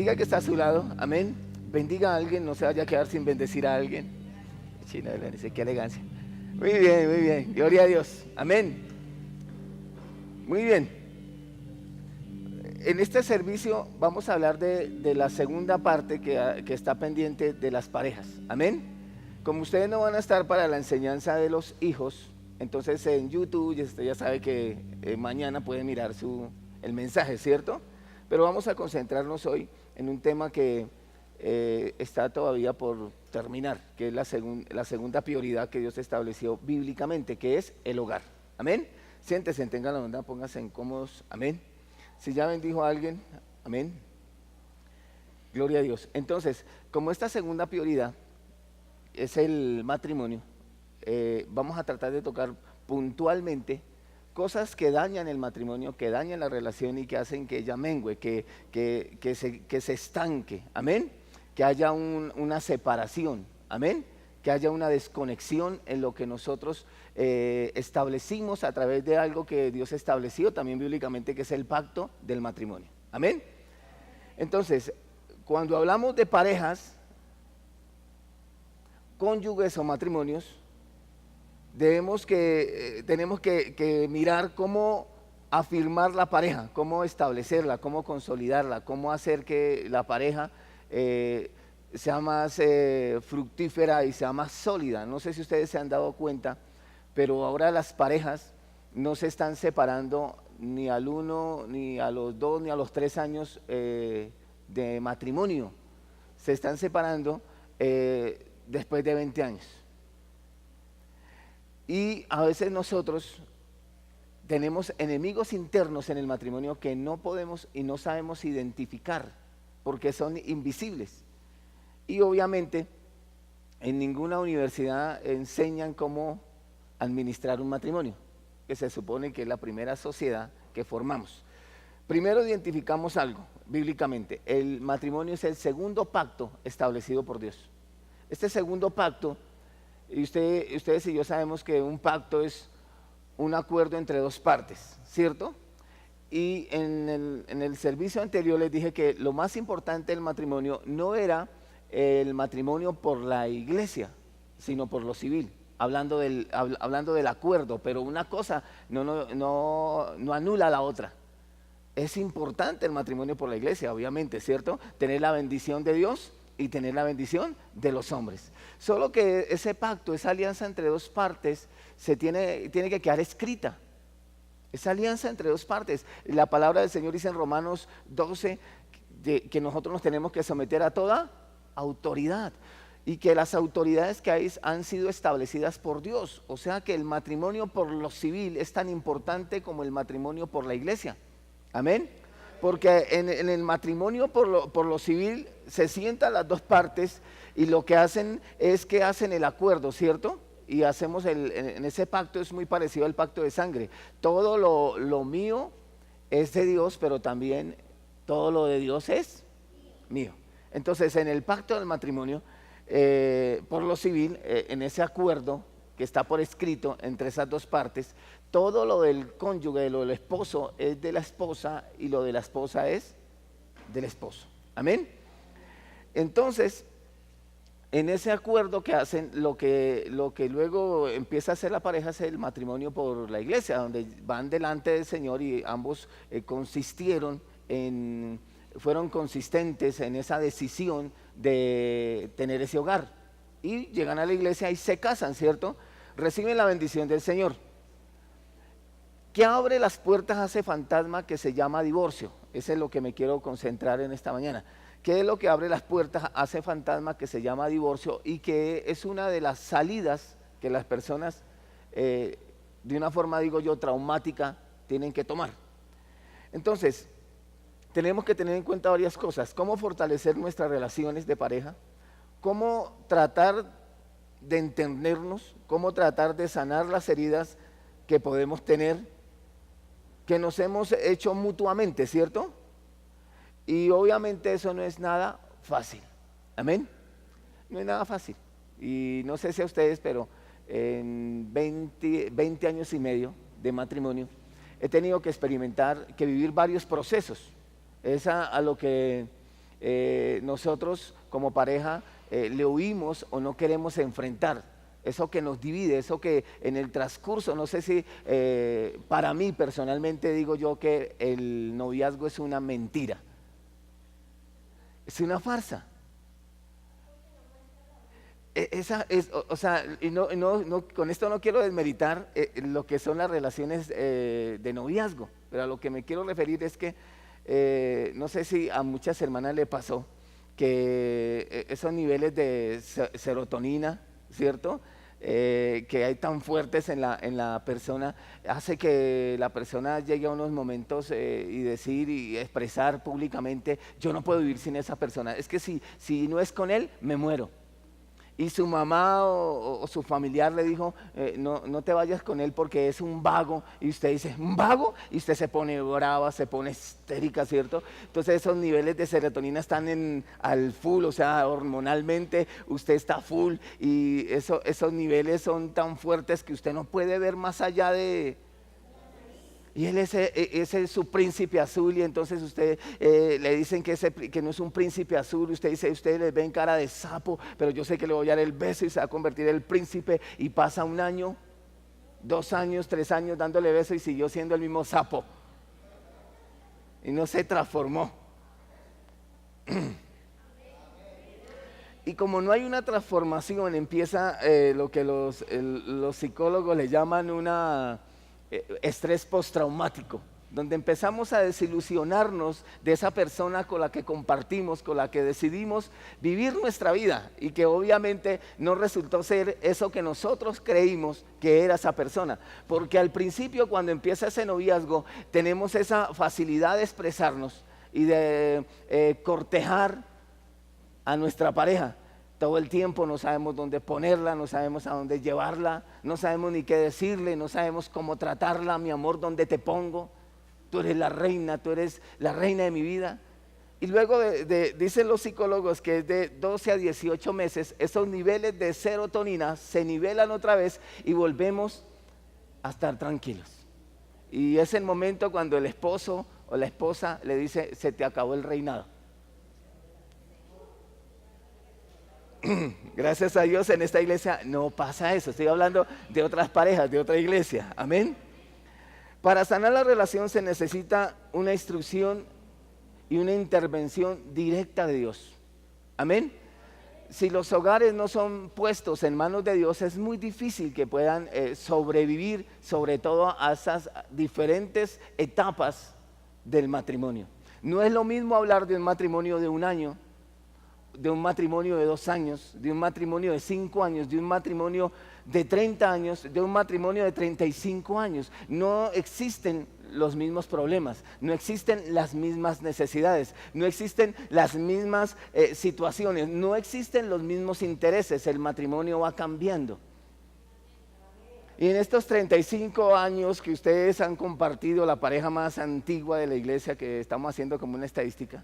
bendiga que está a su lado, amén. Bendiga a alguien, no se vaya a quedar sin bendecir a alguien. China, dice, qué elegancia. Muy bien, gloria a Dios, amén. Muy bien. En este servicio vamos a hablar de la segunda parte que está pendiente de las parejas, amén. Como ustedes no van a estar para la enseñanza de los hijos, entonces en YouTube usted ya sabe que mañana puede mirar el mensaje, ¿cierto? Pero vamos a concentrarnos hoy en un tema que está todavía por terminar, que es la segunda prioridad que Dios estableció bíblicamente, que es el hogar, amén. Siéntese, tengan la bondad, pónganse incómodos, amén. Si ya bendijo a alguien, amén. Gloria a Dios. Entonces, como esta segunda prioridad es el matrimonio, vamos a tratar de tocar puntualmente cosas que dañan el matrimonio, que dañan la relación y que hacen que ella mengue, que se estanque, amén. Que haya una separación, amén. Que haya una desconexión en lo que nosotros establecimos a través de algo que Dios estableció también bíblicamente, que es el pacto del matrimonio, amén. Entonces, cuando hablamos de parejas, cónyuges o matrimonios, tenemos que mirar cómo afirmar la pareja, cómo establecerla, cómo consolidarla, cómo hacer que la pareja sea más fructífera y sea más sólida. No sé si ustedes se han dado cuenta, pero ahora las parejas no se están separando ni al 1, ni a los 2, ni a los 3 años de matrimonio. Se están separando después de 20 años. Y a veces nosotros tenemos enemigos internos en el matrimonio que no podemos y no sabemos identificar porque son invisibles. Y obviamente en ninguna universidad enseñan cómo administrar un matrimonio, que se supone que es la primera sociedad que formamos. Primero identificamos algo bíblicamente: el matrimonio es el segundo pacto establecido por Dios. Este segundo pacto, y ustedes y yo sabemos que un pacto es un acuerdo entre dos partes, ¿cierto? Y en el servicio anterior les dije que lo más importante del matrimonio no era el matrimonio por la iglesia, sino por lo civil, hablando del acuerdo, pero una cosa no anula la otra. Es importante el matrimonio por la iglesia, obviamente, ¿cierto? Tener la bendición de Dios y tener la bendición de los hombres. Solo que ese pacto, esa alianza entre dos partes, tiene que quedar escrita. Esa alianza entre dos partes. La palabra del Señor dice en Romanos 12 que nosotros nos tenemos que someter a toda autoridad y que las autoridades que hay han sido establecidas por Dios. O sea que el matrimonio por lo civil es tan importante como el matrimonio por la iglesia. Amén. Porque en el matrimonio por lo civil se sientan las dos partes y lo que hacen es que hacen el acuerdo, ¿cierto? Y hacemos en ese pacto es muy parecido al pacto de sangre. Todo lo mío es de Dios, pero también todo lo de Dios es mío. Entonces, en el pacto del matrimonio, por lo civil, en ese acuerdo que está por escrito entre esas dos partes, todo lo del cónyuge, lo del esposo es de la esposa y lo de la esposa es del esposo. Amén. Entonces, en ese acuerdo que hacen, lo que luego empieza a hacer la pareja es el matrimonio por la iglesia, donde van delante del Señor y ambos fueron consistentes en esa decisión de tener ese hogar. Y llegan a la iglesia y se casan, ¿cierto? Reciben la bendición del Señor. ¿Qué abre las puertas a ese fantasma que se llama divorcio? Ese es lo que me quiero concentrar en esta mañana. ¿Qué es lo que abre las puertas a ese fantasma que se llama divorcio y que es una de las salidas que las personas, de una forma, digo yo, traumática, tienen que tomar? Entonces, tenemos que tener en cuenta varias cosas: cómo fortalecer nuestras relaciones de pareja, cómo tratar de entendernos, cómo tratar de sanar las heridas que podemos tener, que nos hemos hecho mutuamente, ¿cierto? Y obviamente eso no es nada fácil, amén. No es nada fácil. Y no sé si a ustedes, pero en 20 años y medio de matrimonio he tenido que experimentar, que vivir varios procesos. Es a lo que nosotros como pareja le huimos o no queremos enfrentar. Eso que nos divide, eso que en el transcurso, no sé si para mí personalmente digo yo que el noviazgo es una mentira, es una farsa. Esa es, o sea, y con esto no quiero desmeritar lo que son las relaciones de noviazgo, pero a lo que me quiero referir es que no sé si a muchas hermanas le pasó que esos niveles de serotonina, ¿cierto? Que hay tan fuertes en la persona, hace que la persona llegue a unos momentos y decir y expresar públicamente, yo no puedo vivir sin esa persona, es que si no es con él, me muero. Y su mamá o su familiar le dijo, no te vayas con él porque es un vago. Y usted dice, ¿un vago? Y usted se pone brava, se pone histérica, ¿cierto? Entonces esos niveles de serotonina están al full, o sea, hormonalmente usted está full. Y esos niveles son tan fuertes que usted no puede ver más allá de... Y él ese es su príncipe azul y entonces usted le dicen que no es un príncipe azul, usted dice, usted le ven cara de sapo, pero yo sé que le voy a dar el beso y se va a convertir en el príncipe y pasa 1 año, 2 años, 3 años dándole beso y siguió siendo el mismo sapo y no se transformó. Y como no hay una transformación, empieza lo que los psicólogos le llaman una... estrés postraumático, donde empezamos a desilusionarnos de esa persona con la que compartimos, con la que decidimos vivir nuestra vida y que obviamente no resultó ser eso que nosotros creímos que era esa persona, porque al principio cuando empieza ese noviazgo tenemos esa facilidad de expresarnos y de cortejar a nuestra pareja. Todo el tiempo no sabemos dónde ponerla, no sabemos a dónde llevarla, no sabemos ni qué decirle, no sabemos cómo tratarla. Mi amor, ¿dónde te pongo? Tú eres la reina de mi vida. Y luego dicen los psicólogos que es de 12 a 18 meses, esos niveles de serotonina se nivelan otra vez y volvemos a estar tranquilos. Y es el momento cuando el esposo o la esposa le dice, se te acabó el reinado. Gracias a Dios en esta iglesia no pasa eso. Estoy hablando de otras parejas, de otra iglesia. Amén. Para sanar la relación se necesita una instrucción y una intervención directa de Dios. Amén. Si los hogares no son puestos en manos de Dios, es muy difícil que puedan sobrevivir, sobre todo a esas diferentes etapas del matrimonio. No es lo mismo hablar de un matrimonio de 1 año, de un matrimonio de 2 años, de un matrimonio de 5 años, de un matrimonio de 30 años, de un matrimonio de 35 años. No existen los mismos problemas, no existen las mismas necesidades, no existen las mismas situaciones, no existen los mismos intereses, el matrimonio va cambiando. Y en estos 35 años que ustedes han compartido, la pareja más antigua de la iglesia, que estamos haciendo como una estadística,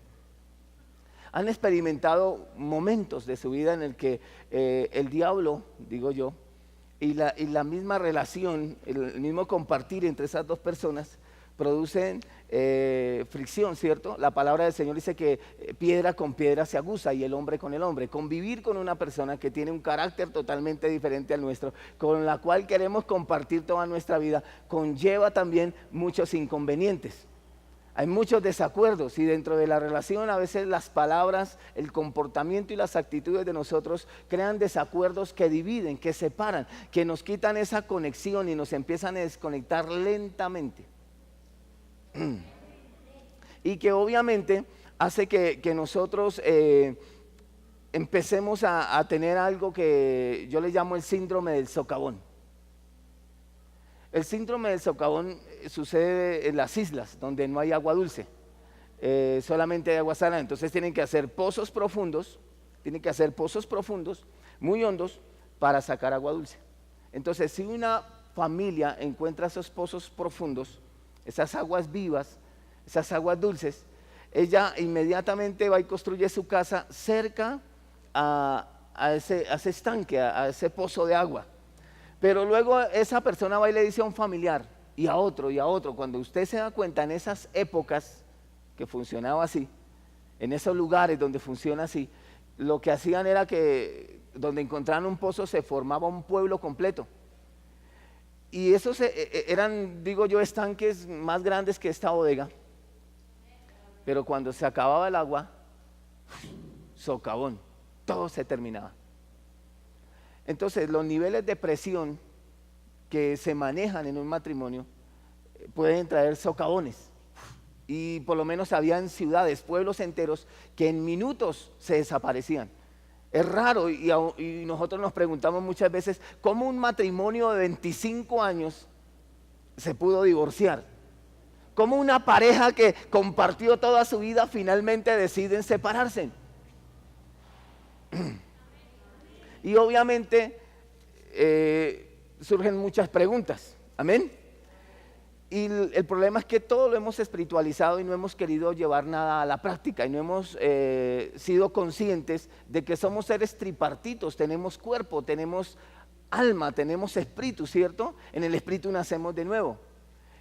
han experimentado momentos de su vida en el que el diablo, digo yo, y la misma relación, el mismo compartir entre esas dos personas producen fricción, ¿cierto? La palabra del Señor dice que piedra con piedra se aguza y el hombre con el hombre. Convivir con una persona que tiene un carácter totalmente diferente al nuestro, con la cual queremos compartir toda nuestra vida, conlleva también muchos inconvenientes. Hay muchos desacuerdos y dentro de la relación a veces las palabras, el comportamiento y las actitudes de nosotros crean desacuerdos que dividen, que separan, que nos quitan esa conexión y nos empiezan a desconectar lentamente. Y que obviamente hace que nosotros empecemos a tener algo que yo le llamo el síndrome del socavón. El síndrome del socavón sucede en las islas donde no hay agua dulce, solamente hay agua salada. Entonces tienen que hacer pozos profundos, muy hondos para sacar agua dulce. Entonces si una familia encuentra esos pozos profundos, esas aguas vivas, esas aguas dulces, ella inmediatamente va y construye su casa cerca a ese estanque, a ese pozo de agua. Pero luego esa persona va y le dice a un familiar y a otro y a otro. Cuando usted se da cuenta en esas épocas que funcionaba así, en esos lugares donde funciona así, lo que hacían era que donde encontraban un pozo se formaba un pueblo completo. Y esos eran, digo yo, estanques más grandes que esta bodega. Pero cuando se acababa el agua, socavón, todo se terminaba. Entonces, los niveles de presión que se manejan en un matrimonio pueden traer socavones. Y por lo menos habían ciudades, pueblos enteros que en minutos se desaparecían. Es raro y nosotros nos preguntamos muchas veces cómo un matrimonio de 25 años se pudo divorciar. Cómo una pareja que compartió toda su vida finalmente deciden separarse. Y obviamente surgen muchas preguntas. Amén. Y el problema es que todo lo hemos espiritualizado y no hemos querido llevar nada a la práctica y no hemos sido conscientes de que somos seres tripartitos, tenemos cuerpo, tenemos alma, tenemos espíritu, ¿cierto? En el espíritu nacemos de nuevo,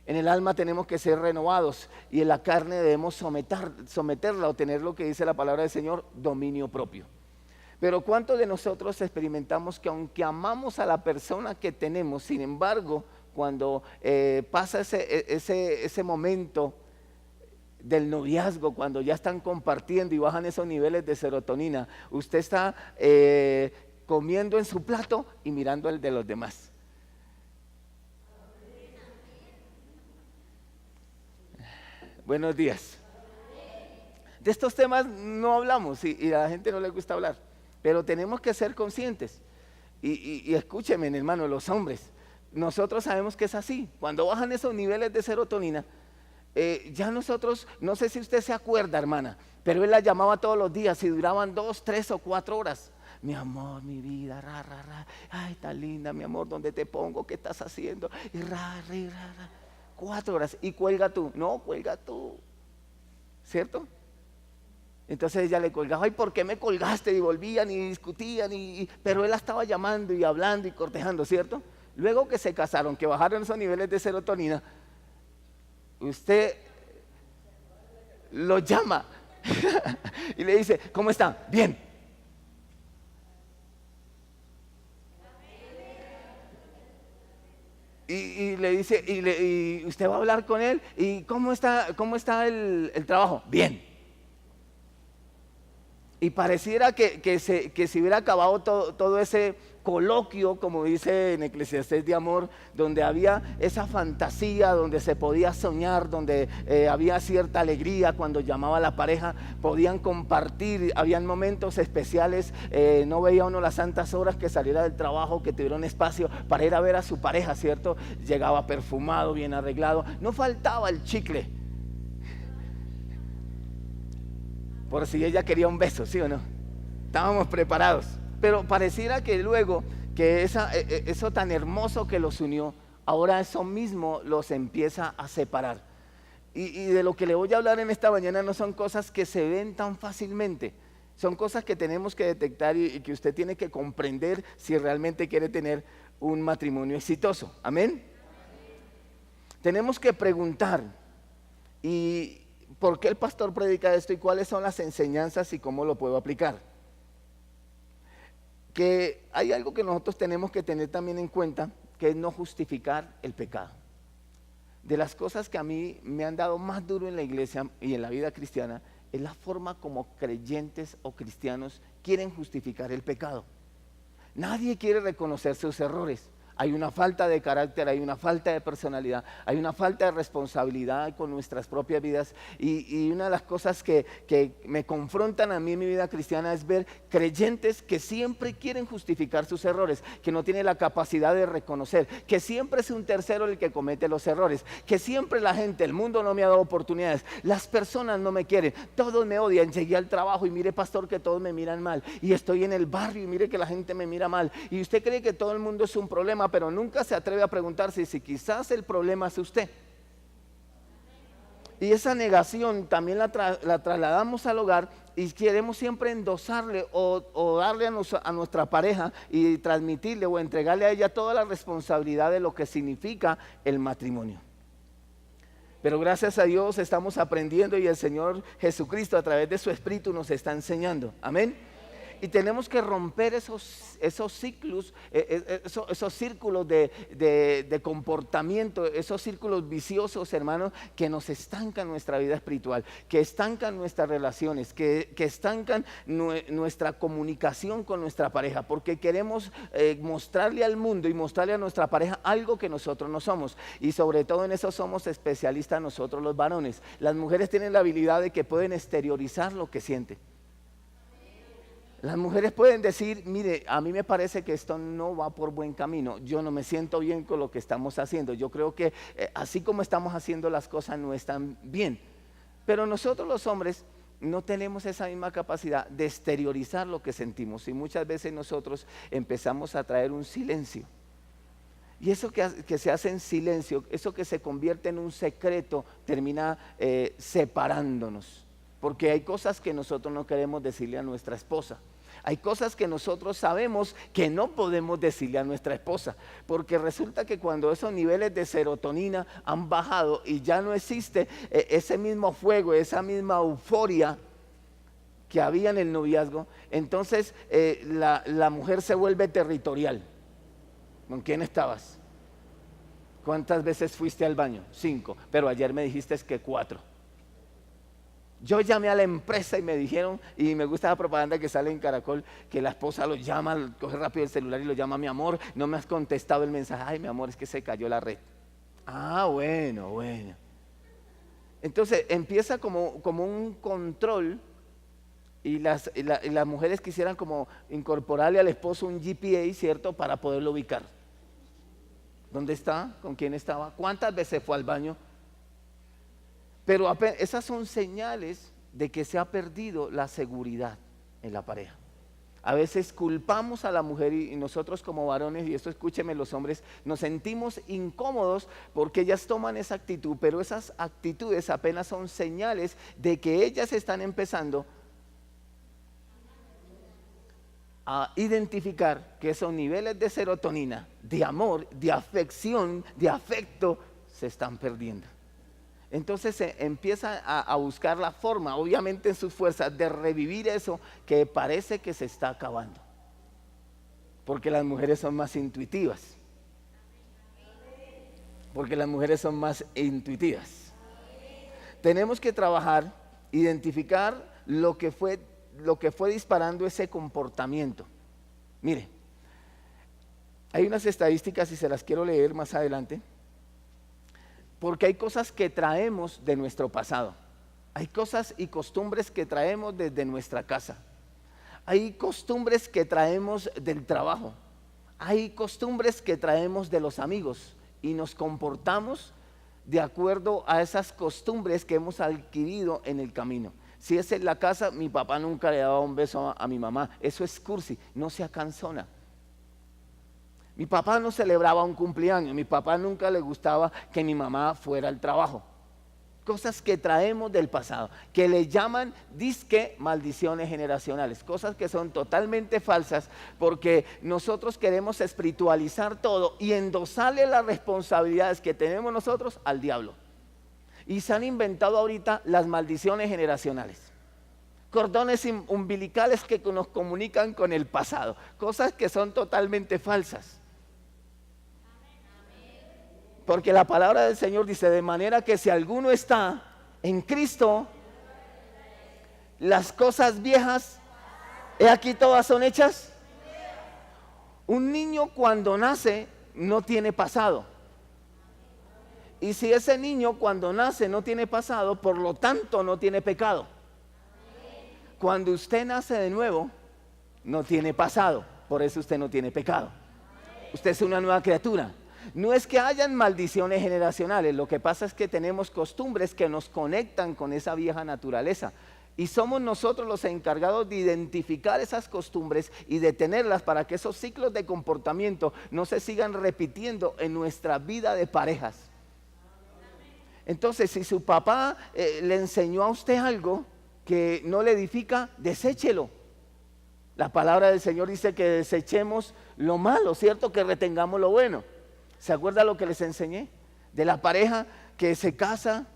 en el alma tenemos que ser renovados y en la carne debemos someterla o tener lo que dice la palabra del Señor, dominio propio. Pero ¿cuántos de nosotros experimentamos que aunque amamos a la persona que tenemos, sin embargo, cuando pasa ese momento del noviazgo, cuando ya están compartiendo y bajan esos niveles de serotonina, usted está comiendo en su plato y mirando el de los demás? Buenos días. De estos temas no hablamos y a la gente no le gusta hablar, pero tenemos que ser conscientes. Y escúcheme, hermano, los hombres, nosotros sabemos que es así. Cuando bajan esos niveles de serotonina, ya nosotros, no sé si usted se acuerda, hermana, pero él la llamaba todos los días y duraban 2, 3 o 4 horas. Mi amor, mi vida, ay, tan linda, mi amor, ¿dónde te pongo? ¿Qué estás haciendo? Y 4 horas. Y cuelga tú. No, cuelga tú. ¿Cierto? Entonces ella le colgaba, ay, ¿por qué me colgaste? Y volvían y discutían, pero él la estaba llamando y hablando y cortejando, ¿cierto? Luego que se casaron, que bajaron esos niveles de serotonina, usted lo llama y le dice, ¿cómo está? Bien. Y le dice, y usted va a hablar con él, ¿y cómo está el trabajo? Bien. Y pareciera que se hubiera acabado todo ese coloquio, como dice en Eclesiastés, de amor, donde había esa fantasía, donde se podía soñar, donde había cierta alegría cuando llamaba a la pareja, podían compartir, habían momentos especiales, no veía uno las santas horas que saliera del trabajo, que tuviera un espacio para ir a ver a su pareja, ¿cierto? Llegaba perfumado, bien arreglado, no faltaba el chicle. Por si ella quería un beso, ¿sí o no? Estábamos preparados. Pero pareciera que luego, que eso tan hermoso que los unió, ahora eso mismo los empieza a separar. Y de lo que le voy a hablar en esta mañana no son cosas que se ven tan fácilmente. Son cosas que tenemos que detectar y que usted tiene que comprender si realmente quiere tener un matrimonio exitoso. ¿Amén? Tenemos que preguntar, ¿y por qué el pastor predica esto y cuáles son las enseñanzas y cómo lo puedo aplicar? Que hay algo que nosotros tenemos que tener también en cuenta, que es no justificar el pecado. De las cosas que a mí me han dado más duro en la iglesia y en la vida cristiana, es la forma como creyentes o cristianos quieren justificar el pecado. Nadie quiere reconocer sus errores. Hay una falta de carácter, hay una falta de personalidad, hay una falta de responsabilidad con nuestras propias vidas y una de las cosas que me confrontan a mí en mi vida cristiana es ver creyentes que siempre quieren justificar sus errores, que no tienen la capacidad de reconocer, que siempre es un tercero el que comete los errores, que siempre la gente, el mundo no me ha dado oportunidades, las personas no me quieren, todos me odian, llegué al trabajo y mire, pastor, que todos me miran mal, y estoy en el barrio y mire que la gente me mira mal, y usted cree que todo el mundo es un problema, pero nunca se atreve a preguntarse si quizás el problema es usted. Y esa negación también la trasladamos al hogar y queremos siempre endosarle o darle a nuestra pareja y transmitirle o entregarle a ella toda la responsabilidad de lo que significa el matrimonio. Pero gracias a Dios estamos aprendiendo y el Señor Jesucristo a través de su Espíritu nos está enseñando. Amén. Y tenemos que romper esos ciclos, esos círculos de comportamiento, esos círculos viciosos, hermanos, que nos estancan nuestra vida espiritual, que estancan nuestras relaciones, que estancan nuestra comunicación con nuestra pareja, porque queremos mostrarle al mundo y mostrarle a nuestra pareja algo que nosotros no somos. Y sobre todo en eso somos especialistas nosotros los varones. Las mujeres tienen la habilidad de que pueden exteriorizar lo que sienten. Las mujeres pueden decir, mire, a mí me parece que esto no va por buen camino, yo no me siento bien con lo que estamos haciendo, yo creo que así como estamos haciendo las cosas no están bien. Pero nosotros los hombres no tenemos esa misma capacidad de exteriorizar lo que sentimos y muchas veces nosotros empezamos a traer un silencio. Y eso que se hace en silencio, eso que se convierte en un secreto, termina separándonos. Porque hay cosas que nosotros no queremos decirle a nuestra esposa. Hay cosas que nosotros sabemos que no podemos decirle a nuestra esposa, porque resulta que cuando esos niveles de serotonina han bajado y ya no existe ese mismo fuego, esa misma euforia que había en el noviazgo, entonces la mujer se vuelve territorial. ¿Con quién estabas? ¿Cuántas veces fuiste al baño? 5, pero ayer me dijiste que 4. Yo llamé a la empresa y me dijeron, y me gusta la propaganda que sale en Caracol, que la esposa lo llama, coge rápido el celular y lo llama, mi amor, no me has contestado el mensaje. Ay, mi amor, es que se cayó la red. Ah, bueno. Entonces empieza como un control y las mujeres quisieran como incorporarle al esposo un GPS, ¿cierto? Para poderlo ubicar. ¿Dónde está? ¿Con quién estaba? ¿Cuántas veces fue al baño? Pero esas son señales de que se ha perdido la seguridad en la pareja. A veces culpamos a la mujer y nosotros como varones, y esto escúcheme los hombres, nos sentimos incómodos porque ellas toman esa actitud, pero esas actitudes apenas son señales de que ellas están empezando a identificar que esos niveles de serotonina, de amor, de afección, de afecto, se están perdiendo. Entonces se empieza a buscar la forma, obviamente en sus fuerzas, de revivir eso que parece que se está acabando. Porque las mujeres son más intuitivas. Tenemos que trabajar, identificar lo que fue disparando ese comportamiento. Mire, hay unas estadísticas y se las quiero leer más adelante. Porque hay cosas que traemos de nuestro pasado. Hay cosas y costumbres que traemos desde nuestra casa. Hay costumbres que traemos del trabajo. Hay costumbres que traemos de los amigos. Y nos comportamos de acuerdo a esas costumbres que hemos adquirido en el camino. Si es en la casa, mi papá nunca le daba un beso a mi mamá. Eso es cursi, no sea cansona. Mi papá no celebraba un cumpleaños, mi papá nunca le gustaba que mi mamá fuera al trabajo. Cosas que traemos del pasado, que le llaman disque maldiciones generacionales, cosas que son totalmente falsas porque nosotros queremos espiritualizar todo y endosarle las responsabilidades que tenemos nosotros al diablo. Y se han inventado ahorita las maldiciones generacionales. Cordones umbilicales que nos comunican con el pasado, cosas que son totalmente falsas. Porque la palabra del Señor dice, de manera que si alguno está en Cristo, las cosas viejas, he aquí todas son hechas. Un niño cuando nace no tiene pasado. Y si ese niño cuando nace no tiene pasado, por lo tanto no tiene pecado. Cuando usted nace de nuevo, no tiene pasado, por eso usted no tiene pecado. Usted es una nueva criatura. No es que hayan maldiciones generacionales, lo que pasa es que tenemos costumbres que nos conectan con esa vieja naturaleza. Y somos nosotros los encargados de identificar esas costumbres y detenerlas para que esos ciclos de comportamiento no se sigan repitiendo en nuestra vida de parejas. Entonces, si su papá le enseñó a usted algo que no le edifica, deséchelo. La palabra del Señor dice que desechemos lo malo, ¿cierto? Que retengamos lo bueno. ¿Se acuerda lo que les enseñé? De la pareja que se casa,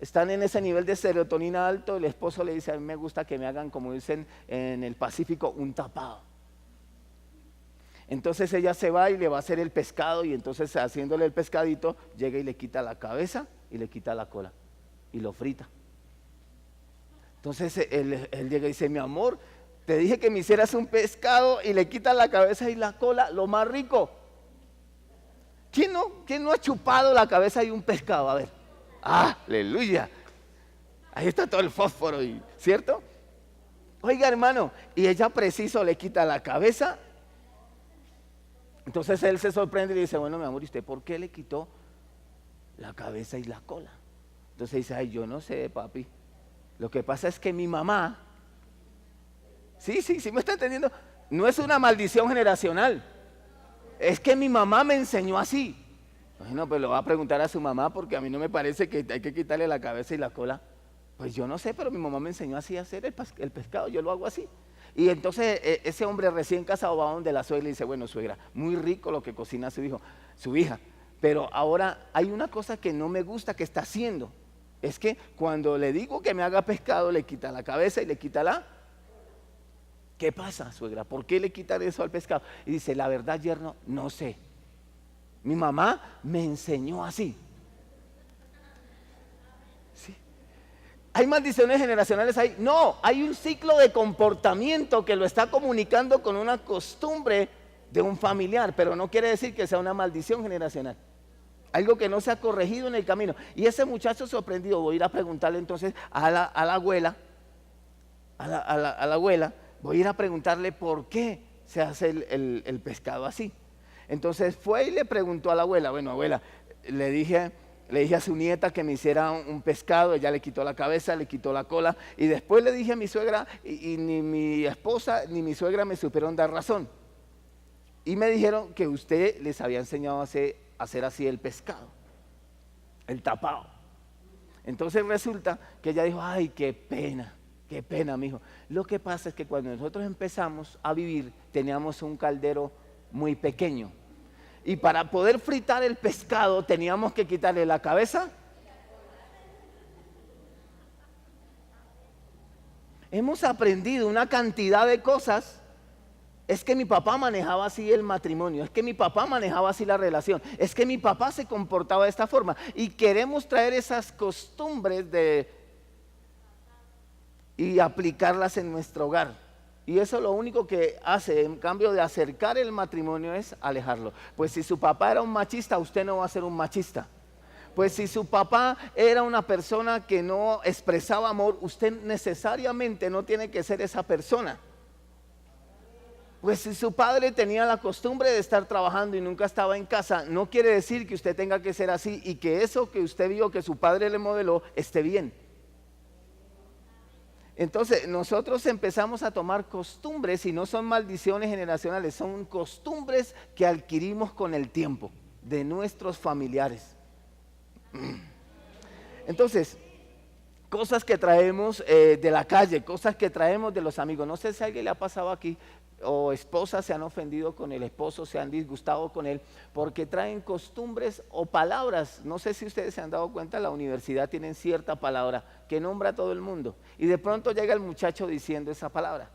están en ese nivel de serotonina alto, el esposo le dice, a mí me gusta que me hagan, como dicen en el Pacífico, un tapado. Entonces ella se va y le va a hacer el pescado, y entonces haciéndole el pescadito, llega y le quita la cabeza y le quita la cola y lo frita. Entonces él llega y dice, mi amor, te dije que me hicieras un pescado y le quitas la cabeza y la cola, lo más rico. ¿Quién no ha chupado la cabeza de un pescado? A ver. ¡Ah, aleluya! Ahí está todo el fósforo, ¿cierto? Oiga, hermano, y ella preciso le quita la cabeza. Entonces él se sorprende y le dice, bueno, mi amor, ¿y usted por qué le quitó la cabeza y la cola? Entonces dice, ay, yo no sé, papi. Lo que pasa es que mi mamá, sí me está entendiendo, no es una maldición generacional, es que mi mamá me enseñó así. Bueno, pues lo va a preguntar a su mamá, porque a mí no me parece que hay que quitarle la cabeza y la cola. Pues yo no sé, pero mi mamá me enseñó así a hacer el pescado, yo lo hago así. Y entonces ese hombre recién casado va donde la suegra y dice, bueno, suegra, muy rico lo que cocina su hija, pero ahora hay una cosa que no me gusta que está haciendo. Es que cuando le digo que me haga pescado, le quita la cabeza y le quita la... ¿Qué pasa, suegra? ¿Por qué le quitan eso al pescado? Y dice, la verdad, yerno, no sé. Mi mamá me enseñó así. ¿Sí? ¿Hay maldiciones generacionales ahí? No, hay un ciclo de comportamiento que lo está comunicando con una costumbre de un familiar, pero no quiere decir que sea una maldición generacional. Algo que no se ha corregido en el camino. Y ese muchacho sorprendido, voy a ir a preguntarle entonces a la abuela, voy a ir a preguntarle por qué se hace el pescado así. Entonces fue y le preguntó a la abuela, bueno, abuela, le dije a su nieta que me hiciera un pescado, ella le quitó la cabeza, le quitó la cola, y después le dije a mi suegra, y ni mi esposa ni mi suegra me supieron dar razón. Y me dijeron que usted les había enseñado a hacer así el pescado, el tapado. Entonces resulta que ella dijo, ay, qué pena, mijo. Lo que pasa es que cuando nosotros empezamos a vivir, teníamos un caldero muy pequeño. Y para poder fritar el pescado, teníamos que quitarle la cabeza. Hemos aprendido una cantidad de cosas. Es que mi papá manejaba así el matrimonio, es que mi papá manejaba así la relación, es que mi papá se comportaba de esta forma, y queremos traer esas costumbres y aplicarlas en nuestro hogar. Y eso lo único que hace, en cambio de acercar el matrimonio, es alejarlo. Pues si su papá era un machista, usted no va a ser un machista. Pues si su papá era una persona que no expresaba amor, usted necesariamente no tiene que ser esa persona. Pues si su padre tenía la costumbre de estar trabajando y nunca estaba en casa, no quiere decir que usted tenga que ser así y que eso que usted vio que su padre le modeló esté bien. Entonces nosotros empezamos a tomar costumbres, y no son maldiciones generacionales, son costumbres que adquirimos con el tiempo de nuestros familiares. Entonces, cosas que traemos de la calle, cosas que traemos de los amigos. No sé si a alguien le ha pasado aquí, o esposas se han ofendido con el esposo, se han disgustado con él, porque traen costumbres o palabras. No sé si ustedes se han dado cuenta, en la universidad tienen cierta palabra que nombra a todo el mundo, y de pronto llega el muchacho diciendo esa palabra.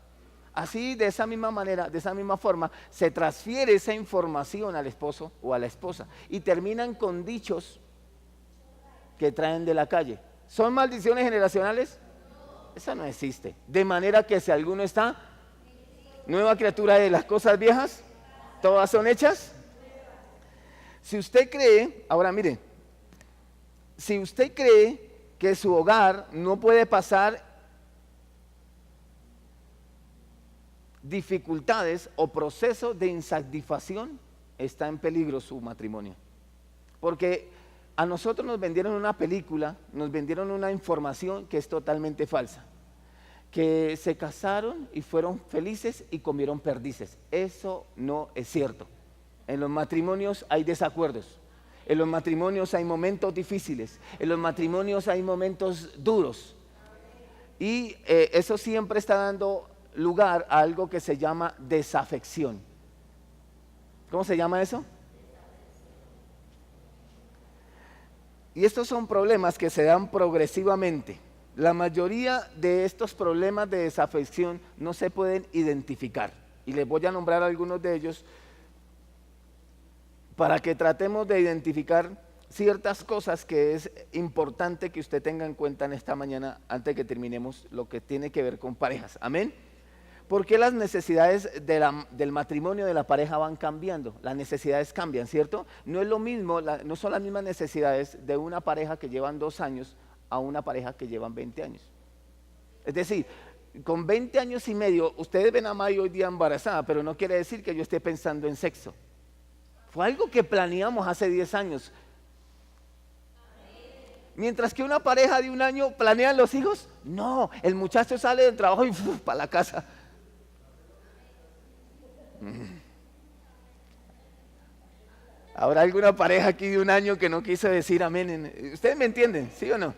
Así, de esa misma manera, de esa misma forma, se transfiere esa información al esposo o a la esposa, y terminan con dichos que traen de la calle. ¿Son maldiciones generacionales? Esa no existe. De manera que si alguno está nueva criatura, de las cosas viejas, todas son hechas. Si usted cree, ahora mire, si usted cree que su hogar no puede pasar dificultades o procesos de insatisfacción, está en peligro su matrimonio. Porque a nosotros nos vendieron una película, nos vendieron una información que es totalmente falsa. Que se casaron y fueron felices y comieron perdices. Eso no es cierto. En los matrimonios hay desacuerdos, en los matrimonios hay momentos difíciles, en los matrimonios hay momentos duros, y eso siempre está dando lugar a algo que se llama desafección. ¿Cómo se llama eso? Y estos son problemas que se dan progresivamente. La mayoría de estos problemas de desafección no se pueden identificar. Y les voy a nombrar algunos de ellos para que tratemos de identificar ciertas cosas que es importante que usted tenga en cuenta en esta mañana antes de que terminemos lo que tiene que ver con parejas. Amén. ¿Por qué las necesidades del matrimonio de la pareja van cambiando? Las necesidades cambian, ¿cierto? No es lo mismo, no son las mismas necesidades de una pareja que llevan 2 años a una pareja que llevan 20 años. Es decir, con 20 años y medio, ustedes ven a May hoy día embarazada, pero no quiere decir que yo esté pensando en sexo. Fue algo que planeamos hace 10 años. Mientras que una pareja de 1 año planean los hijos, no, el muchacho sale del trabajo y para la casa. ¿Habrá alguna pareja aquí de 1 año que no quiso decir amén? ¿Ustedes me entienden? ¿Sí o no?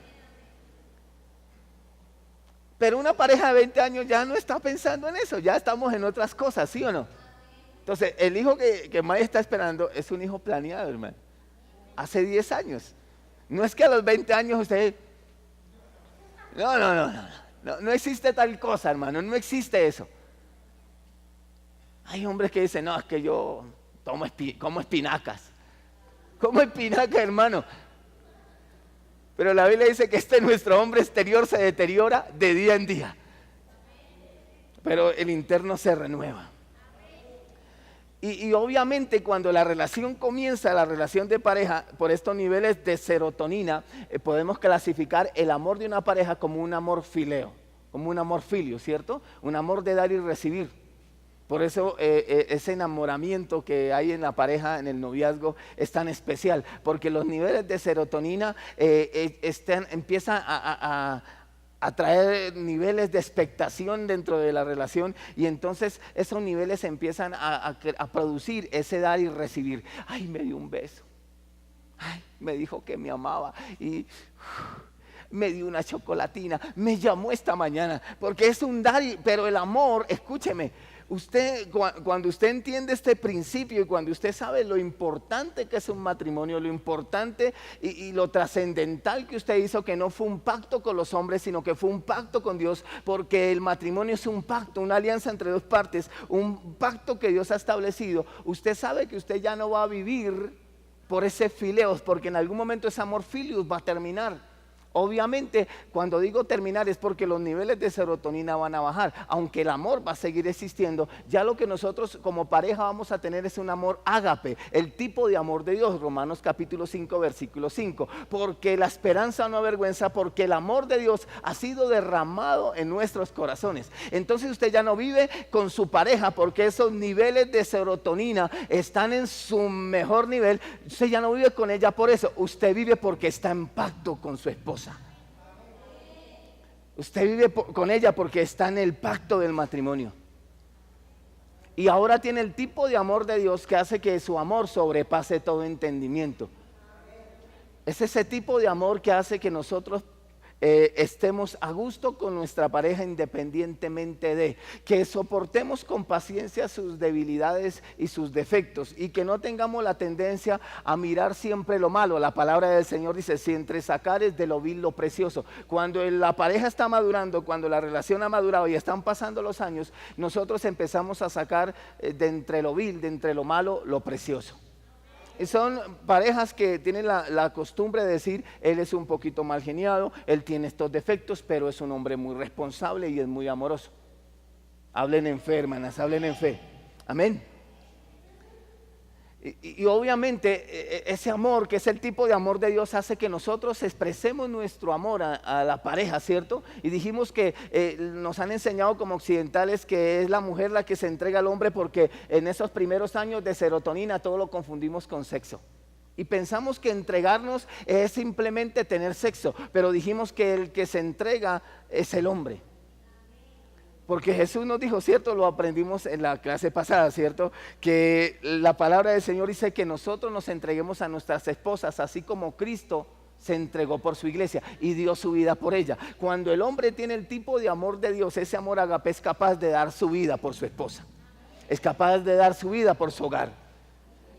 Pero una pareja de 20 años ya no está pensando en eso, ya estamos en otras cosas, ¿sí o no? Entonces, el hijo que May está esperando es un hijo planeado, hermano. Hace 10 años. No es que a los 20 años usted... No existe tal cosa, hermano, no existe eso. Hay hombres que dicen, no, es que yo como espinacas. Como espinacas, hermano. Pero la Biblia dice que nuestro hombre exterior se deteriora de día en día. Pero el interno se renueva. Y obviamente cuando la relación comienza, la relación de pareja, por estos niveles de serotonina, podemos clasificar el amor de una pareja como un amor fileo, como un amor filio, ¿cierto? Un amor de dar y recibir. Por eso ese enamoramiento que hay en la pareja, en el noviazgo, es tan especial, porque los niveles de serotonina empiezan a traer niveles de expectación dentro de la relación, y entonces esos niveles empiezan a producir ese dar y recibir. Ay, me dio un beso, ay, me dijo que me amaba y me dio una chocolatina, me llamó esta mañana, porque es un dar, pero el amor, escúcheme, cuando usted entiende este principio y cuando usted sabe lo importante que es un matrimonio, lo importante y lo trascendental que usted hizo, que no fue un pacto con los hombres, sino que fue un pacto con Dios, porque el matrimonio es un pacto, una alianza entre 2 partes, un pacto que Dios ha establecido. Usted sabe que usted ya no va a vivir por ese fileos, porque en algún momento ese amor filius va a terminar. Obviamente, cuando digo terminar es porque los niveles de serotonina van a bajar, aunque el amor va a seguir existiendo. Ya lo que nosotros como pareja vamos a tener es un amor ágape, el tipo de amor de Dios, Romanos capítulo 5, versículo 5, porque la esperanza no avergüenza, porque el amor de Dios ha sido derramado en nuestros corazones. Entonces usted ya no vive con su pareja porque esos niveles de serotonina están en su mejor nivel. Usted ya no vive con ella por eso, usted vive porque está en pacto con su esposa. Usted vive con ella porque está en el pacto del matrimonio. Y ahora tiene el tipo de amor de Dios que hace que su amor sobrepase todo entendimiento. Es ese tipo de amor que hace que nosotros estemos a gusto con nuestra pareja independientemente de, que soportemos con paciencia sus debilidades y sus defectos, y que no tengamos la tendencia a mirar siempre lo malo. La palabra del Señor dice, si entre sacares de lo vil lo precioso. Cuando la pareja está madurando, cuando la relación ha madurado y están pasando los años, nosotros empezamos a sacar de entre lo vil, de entre lo malo, lo precioso. Y son parejas que tienen la costumbre de decir, él es un poquito mal geniado, él tiene estos defectos, pero es un hombre muy responsable y es muy amoroso. Hablen en fe, hermanas, hablen en fe. Amén. Y obviamente ese amor, que es el tipo de amor de Dios, hace que nosotros expresemos nuestro amor a la pareja, ¿cierto? Y dijimos que nos han enseñado como occidentales que es la mujer la que se entrega al hombre, porque en esos primeros años de serotonina todo lo confundimos con sexo. Y pensamos que entregarnos es simplemente tener sexo, pero dijimos que el que se entrega es el hombre. Porque Jesús nos dijo, ¿cierto? Lo aprendimos en la clase pasada, ¿cierto? Que la palabra del Señor dice que nosotros nos entreguemos a nuestras esposas, así como Cristo se entregó por su iglesia y dio su vida por ella. Cuando el hombre tiene el tipo de amor de Dios, ese amor ágape, es capaz de dar su vida por su esposa. Es capaz de dar su vida por su hogar.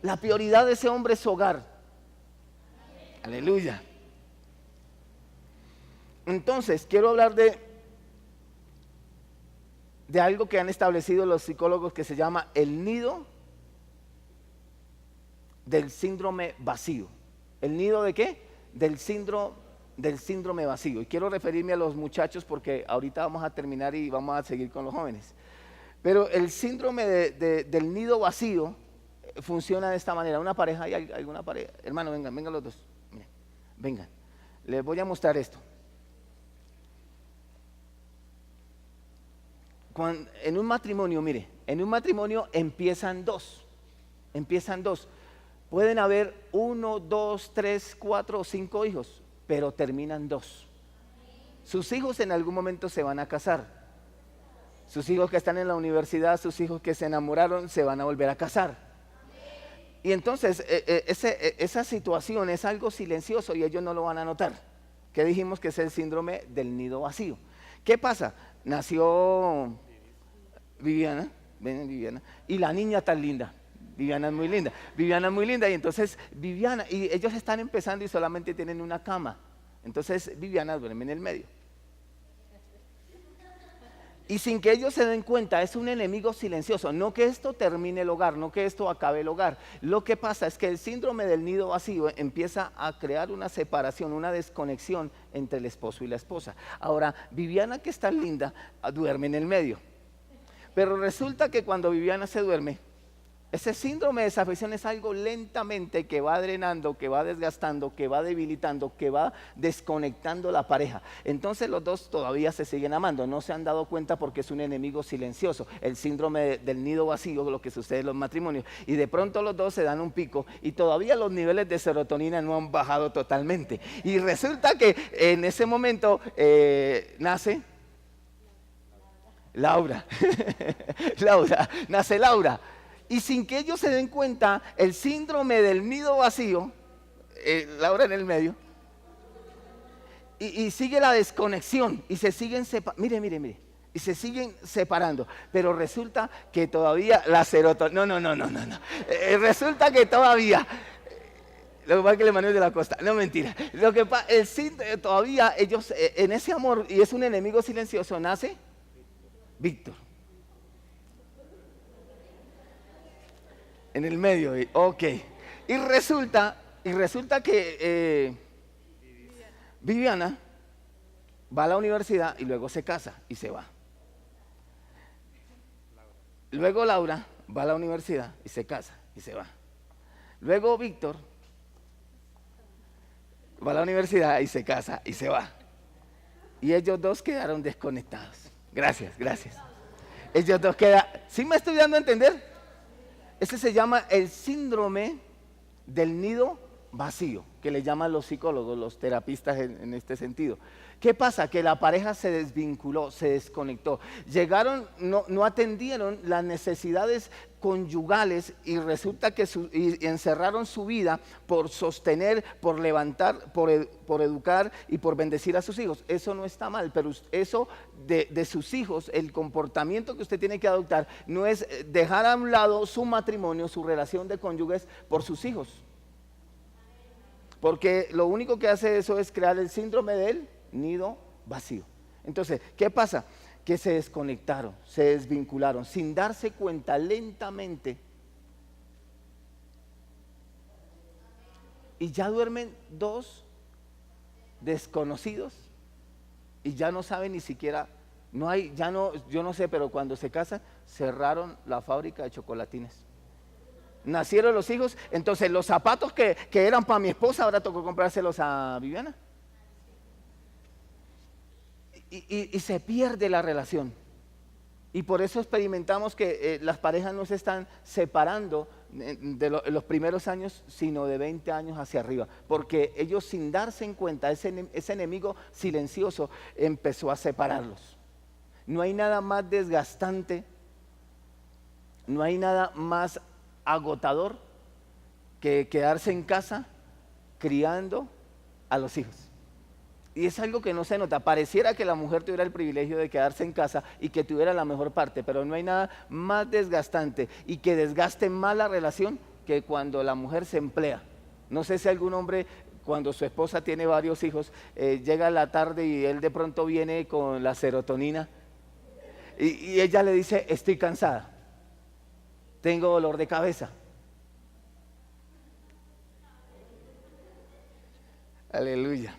La prioridad de ese hombre es su hogar. Aleluya. Entonces, quiero hablar de algo que han establecido los psicólogos que se llama el nido del síndrome vacío. ¿El nido de qué? Del síndrome vacío. Y quiero referirme a los muchachos porque ahorita vamos a terminar y vamos a seguir con los jóvenes. Pero el síndrome del nido vacío funciona de esta manera. Una pareja, ¿hay alguna pareja? Hermano, vengan los dos. Miren, vengan. Les voy a mostrar esto. En un matrimonio, mire, en un matrimonio empiezan dos. Pueden haber 1, 2, 3, 4 o 5 hijos, pero terminan 2. Sus hijos en algún momento se van a casar. Sus hijos que están en la universidad, sus hijos que se enamoraron, se van a volver a casar. Y entonces esa situación es algo silencioso y ellos no lo van a notar. ¿Qué dijimos que es el síndrome del nido vacío? ¿Qué pasa? Nació Viviana, ven Viviana, y la niña tan linda. Viviana es muy linda, y entonces Viviana, y ellos están empezando y solamente tienen una cama. Entonces Viviana duerme en el medio. Y sin que ellos se den cuenta, es un enemigo silencioso. No que esto termine el hogar, no que esto acabe el hogar. Lo que pasa es que el síndrome del nido vacío empieza a crear una separación, una desconexión entre el esposo y la esposa. Ahora, Viviana, que está linda, duerme en el medio. Pero resulta que cuando Viviana se duerme, ese síndrome de desafección es algo lentamente que va drenando, que va desgastando, que va debilitando, que va desconectando la pareja. Entonces los dos todavía se siguen amando, no se han dado cuenta porque es un enemigo silencioso, el síndrome del nido vacío, lo que sucede en los matrimonios. Y de pronto los dos se dan un pico y todavía los niveles de serotonina no han bajado totalmente. Y resulta que en ese momento nace Laura. Nace Laura. Y sin que ellos se den cuenta, el síndrome del nido vacío, Laura en el medio, y sigue la desconexión, y se siguen separando, mire, y se siguen separando, pero resulta que todavía la serotonina, no, resulta que todavía, lo que pasa es que el Manuel de la Costa, no mentira, lo que pasa, todavía ellos, en ese amor, y es un enemigo silencioso, nace Víctor. En el medio, ok. Y resulta que Viviana va a la universidad y luego se casa y se va. Luego Laura va a la universidad y se casa y se va. Luego Víctor va a la universidad y se casa y se va. Y ellos dos quedaron desconectados. Gracias. Ellos dos quedan. ¿Sí me estoy dando a entender? Ese se llama el síndrome del nido vacío, que le llaman los psicólogos, los terapistas en este sentido. ¿Qué pasa? Que la pareja se desvinculó, se desconectó. Llegaron, no atendieron las necesidades conyugales y resulta que y encerraron su vida por sostener, por levantar, por educar y por bendecir a sus hijos. Eso no está mal, pero eso de sus hijos, el comportamiento que usted tiene que adoptar no es dejar a un lado su matrimonio, su relación de cónyuges por sus hijos. Porque lo único que hace eso es crear el síndrome del nido vacío. Entonces, ¿qué pasa? Que se desconectaron, se desvincularon, sin darse cuenta lentamente. Y ya duermen dos desconocidos y ya no saben ni siquiera, yo no sé, pero cuando se casan, cerraron la fábrica de chocolatines. Nacieron los hijos, entonces los zapatos que eran para mi esposa, ahora tocó comprárselos a Viviana. Y se pierde la relación. Y por eso experimentamos que las parejas no se están separando de los primeros años, sino de 20 años hacia arriba. Porque ellos, sin darse en cuenta, ese enemigo silencioso empezó a separarlos. No hay nada más desgastante, no hay nada más agotador que quedarse en casa criando a los hijos. Y es algo que no se nota. Pareciera que la mujer tuviera el privilegio de quedarse en casa y que tuviera la mejor parte, pero no hay nada más desgastante y que desgaste más la relación que cuando la mujer se emplea. No sé si algún hombre cuando su esposa tiene varios hijos, llega la tarde y él de pronto viene con la serotonina y ella le dice, estoy cansada, tengo dolor de cabeza. Aleluya.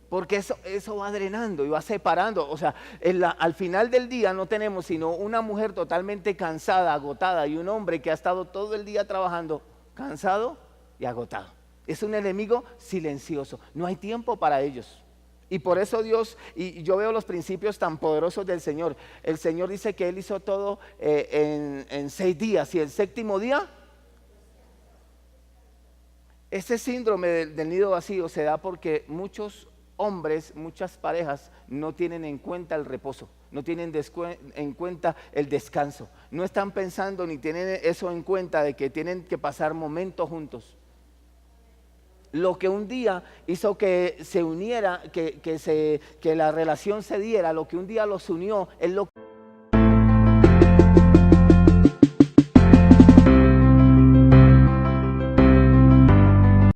Porque eso va drenando y va separando. O sea, al final del día no tenemos sino una mujer totalmente cansada, agotada, y un hombre que ha estado todo el día trabajando, cansado y agotado. Es un enemigo silencioso. No hay tiempo para ellos. Y por eso Dios, y yo veo los principios tan poderosos del Señor. El Señor dice que Él hizo todo en 6 días, y el séptimo día, ese síndrome del nido vacío se da porque muchos hombres, muchas parejas no tienen en cuenta el reposo, no tienen en cuenta el descanso, no están pensando ni tienen eso en cuenta de que tienen que pasar momentos juntos. Lo que un día hizo que se uniera, que la relación se diera, lo que un día los unió, es lo que